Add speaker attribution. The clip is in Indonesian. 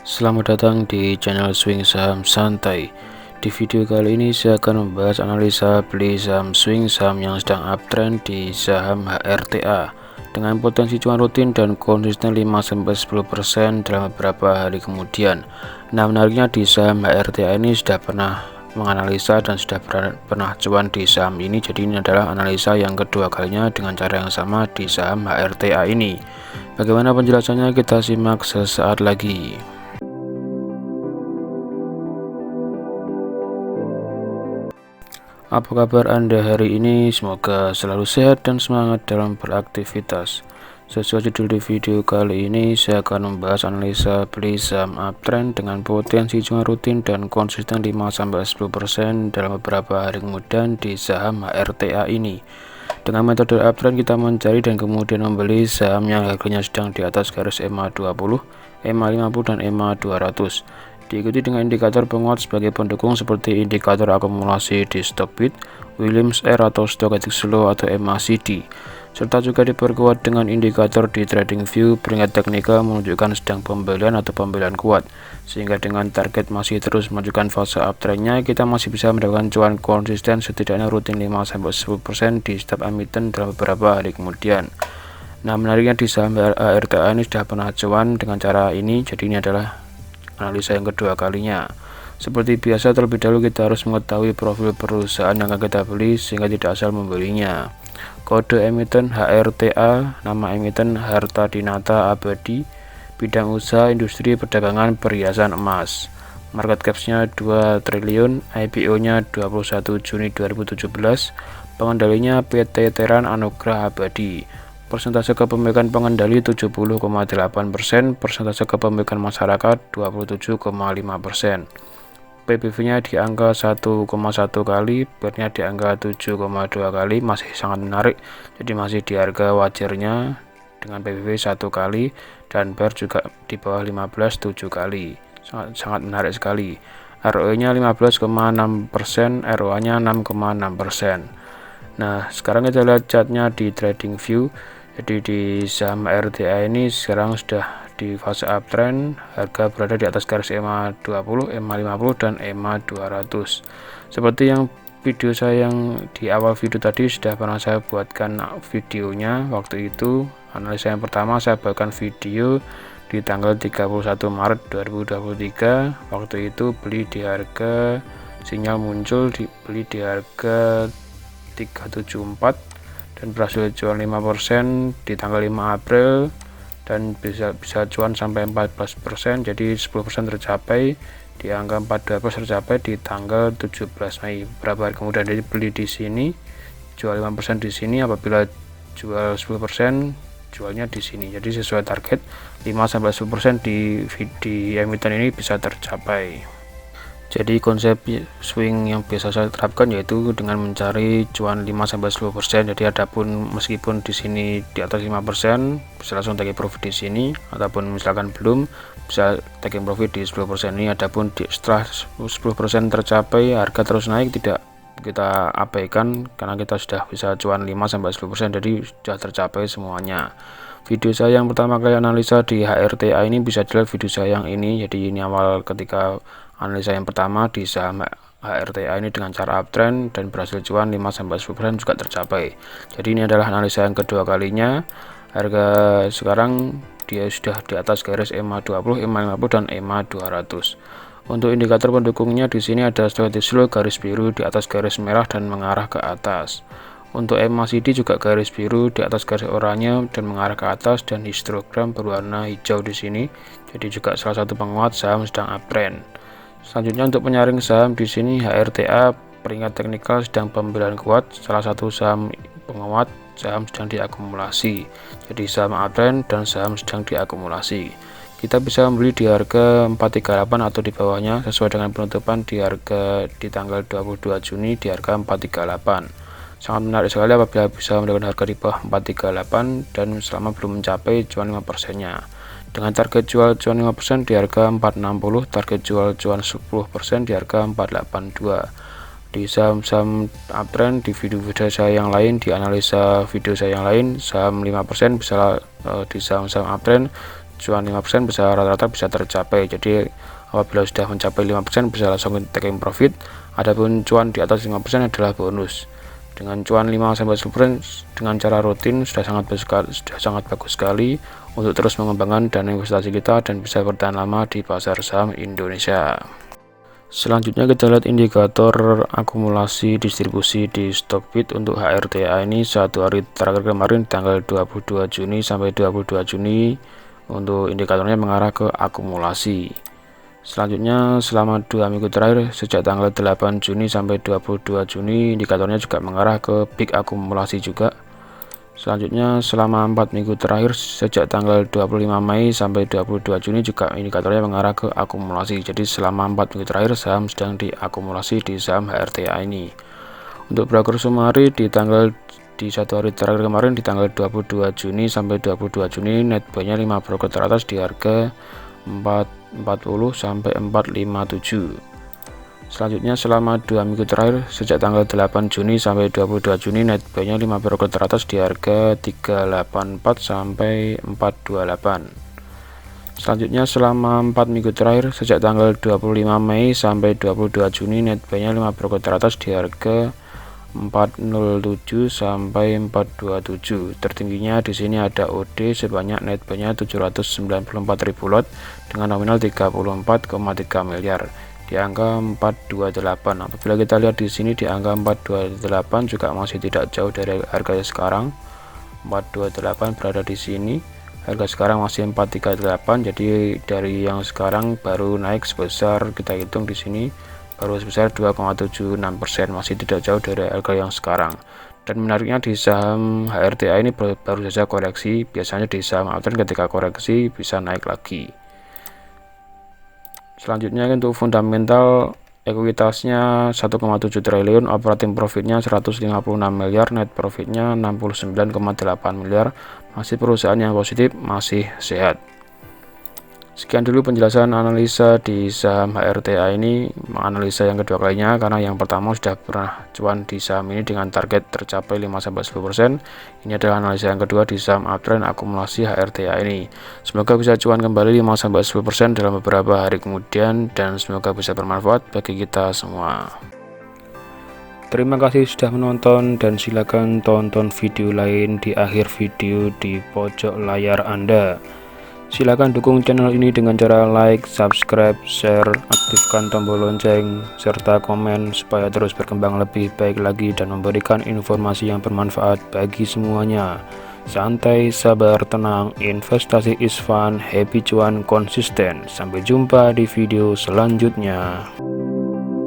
Speaker 1: Selamat datang di channel Swing Saham Santai. Di video kali ini saya akan membahas analisa beli saham swing saham yang sedang uptrend di saham HRTA dengan potensi cuan rutin dan konsisten 5-10% dalam beberapa hari kemudian. Nah, menariknya di saham HRTA ini sudah pernah menganalisa dan sudah pernah cuan di saham ini, jadi ini adalah analisa yang kedua kalinya dengan cara yang sama di saham HRTA ini. Bagaimana penjelasannya, kita simak sesaat lagi. Apa kabar Anda hari ini? Semoga selalu sehat dan semangat dalam beraktivitas. Sesuai judul di video kali ini, saya akan membahas analisa beli saham uptrend dengan potensi cuan rutin dan konsisten 5-10% dalam beberapa hari kemudian di saham HRTA ini. Dengan metode uptrend, kita mencari dan kemudian membeli saham yang harganya sedang di atas garis EMA 20, EMA 50 dan EMA 200. Diikuti dengan indikator penguat sebagai pendukung seperti indikator akumulasi di Stochbit, Williams R atau Stochastic Slow atau MACD, serta juga diperkuat dengan indikator di TradingView peringkat teknikal menunjukkan sedang pembelian atau pembelian kuat, sehingga dengan target masih terus menunjukkan fase uptrendnya, kita masih bisa mendapatkan cuan konsisten setidaknya rutin 5-10% di setiap emiten dalam beberapa hari kemudian. Nah, menariknya di saham HRTA ini sudah pernah cuan dengan cara ini, jadi ini adalah analisa yang kedua kalinya. Seperti biasa, terlebih dahulu kita harus mengetahui profil perusahaan yang akan kita beli sehingga tidak asal membelinya. Kode emiten HRTA, nama emiten Harta Dinata Abadi, bidang usaha industri perdagangan perhiasan emas. Market capsnya 2 triliun, IPO-nya 21 Juni 2017, pengendalinya PT Teran Anugrah Abadi. Persentase kepemilikan pengendali 70,8%, persentase kepemilikan masyarakat 27,5%. PBV-nya di angka 1,1 kali, PER-nya di angka 7,2 kali, masih sangat menarik. Jadi masih di harga wajarnya dengan PBV 1 kali dan PER juga di bawah 15 7 kali. Sangat menarik sekali. ROE-nya 15,6%, ROA-nya 6,6%. Nah, sekarang kita lihat chartnya di TradingView. Jadi di saham RTA ini sekarang sudah di fase uptrend, harga berada di atas garis EMA 20, EMA 50 dan EMA 200. Seperti yang video saya yang di awal video tadi sudah pernah saya buatkan videonya. Waktu itu analisa yang pertama saya buatkan video di tanggal 31 Maret 2023. Waktu itu beli di harga, sinyal muncul dibeli di harga 374 dan berhasil cuan 5% di tanggal 5 April dan bisa cuan sampai 14%, jadi 10% tercapai di angka 14% tercapai di tanggal 17 Mei. Berapa hari kemudian, jadi beli di sini, jual 5% di sini, apabila jual 10% jualnya di sini. Jadi sesuai target 5-10% di emiten ini bisa tercapai. Jadi konsep swing yang biasa saya terapkan yaitu dengan mencari cuan 5-10%. Jadi adapun meskipun di sini di atas 5% bisa langsung taking profit di sini, ataupun misalkan belum bisa taking profit di 10% ini. Adapun setelah 10% tercapai, harga terus naik, tidak kita abaikan karena kita sudah bisa cuan 5-10%, jadi sudah tercapai semuanya. Video saya yang pertama kali analisa di HRTA ini bisa dilihat video saya yang ini. Jadi ini awal ketika analisa yang pertama di saham HRTA ini dengan cara uptrend dan berhasil cuan 5-10% juga tercapai. Jadi ini adalah analisa yang kedua kalinya. Harga sekarang dia sudah di atas garis EMA 20, EMA 50 dan EMA 200. Untuk indikator pendukungnya di sini ada Stochastic Slow garis biru di atas garis merah dan mengarah ke atas. Untuk MACD juga garis biru di atas garis oranye dan mengarah ke atas, dan histogram berwarna hijau di sini. Jadi juga salah satu penguat saham sedang uptrend. Selanjutnya untuk penyaring saham di sini HRTA peringkat teknikal sedang pembelian kuat, salah satu saham penguat saham sedang diakumulasi. Jadi saham uptrend dan saham sedang diakumulasi. Kita bisa membeli di harga 438 atau di bawahnya sesuai dengan penutupan di harga di tanggal 22 Juni di harga 438. Sangat menarik sekali apabila bisa mendapatkan harga di bawah 438 dan selama belum mencapai cuan 5%-nya. Dengan target jual cuan 5% di harga 460, target jual cuan 10% di harga 482. Di saham-saham uptrend di video-video saya yang lain, di analisa video saya yang lain, saham 5% bisa di saham-saham uptrend cuan 5% bisa rata-rata bisa tercapai. Jadi apabila sudah mencapai 5% bisa langsung taking profit. Adapun cuan di atas 5% adalah bonus. Dengan cuan 5-10% dengan cara rutin sudah sangat bagus sekali untuk terus mengembangkan dana investasi kita dan bisa bertahan lama di pasar saham Indonesia. Selanjutnya kita lihat indikator akumulasi distribusi di Stockbit untuk HRTA ini 1 hari terakhir kemarin tanggal 22 Juni sampai 22 Juni untuk indikatornya mengarah ke akumulasi. Selanjutnya selama 2 minggu terakhir sejak tanggal 8 Juni sampai 22 Juni indikatornya juga mengarah ke peak akumulasi juga. Selanjutnya selama 4 minggu terakhir sejak tanggal 25 Mei sampai 22 Juni juga indikatornya mengarah ke akumulasi. Jadi selama 4 minggu terakhir saham sedang diakumulasi di saham HRTA ini. Untuk broker sumari di 1 hari terakhir kemarin di tanggal 22 Juni sampai 22 Juni net buy-nya 5 broker teratas di harga 440 sampai 457. Selanjutnya selama 2 minggu terakhir sejak tanggal 8 Juni sampai 22 Juni net buy-nya 5 broker teratas di harga 384 sampai 428. Selanjutnya selama 4 minggu terakhir sejak tanggal 25 Mei sampai 22 Juni net buy-nya 5 broker teratas di harga 407 sampai 427. Tertingginya di sini ada OD sebanyak net buy-nya 794.000 lot dengan nominal 34,3 miliar. Di angka 428. Apabila kita lihat di sini di angka 428 juga masih tidak jauh dari harga sekarang. 428 berada di sini. Harga sekarang masih 438. Jadi dari yang sekarang baru naik sebesar, kita hitung di sini baru sebesar 2,76%, masih tidak jauh dari harga yang sekarang. Dan menariknya di saham HRTA ini baru saja koreksi. Biasanya di saham uptrend ketika koreksi bisa naik lagi. Selanjutnya untuk fundamental, ekuitasnya 1,7 triliun, operating profitnya 156 miliar, net profitnya 69,8 miliar. Masih perusahaan yang positif, masih sehat. Sekian dulu penjelasan analisa di saham HRTA ini, analisa yang kedua kalinya karena yang pertama sudah pernah cuan di saham ini dengan target tercapai 5-10%. Ini adalah analisa yang kedua di saham uptrend akumulasi HRTA ini. Semoga bisa cuan kembali 5-10% dalam beberapa hari kemudian dan semoga bisa bermanfaat bagi kita semua. Terima kasih sudah menonton dan silakan tonton video lain di akhir video di pojok layar Anda. Silakan dukung channel ini dengan cara like, subscribe, share, aktifkan tombol lonceng, serta komen supaya terus berkembang lebih baik lagi dan memberikan informasi yang bermanfaat bagi semuanya. Santai, sabar, tenang, investasi is fun, happy cuan konsisten. Sampai jumpa di video selanjutnya.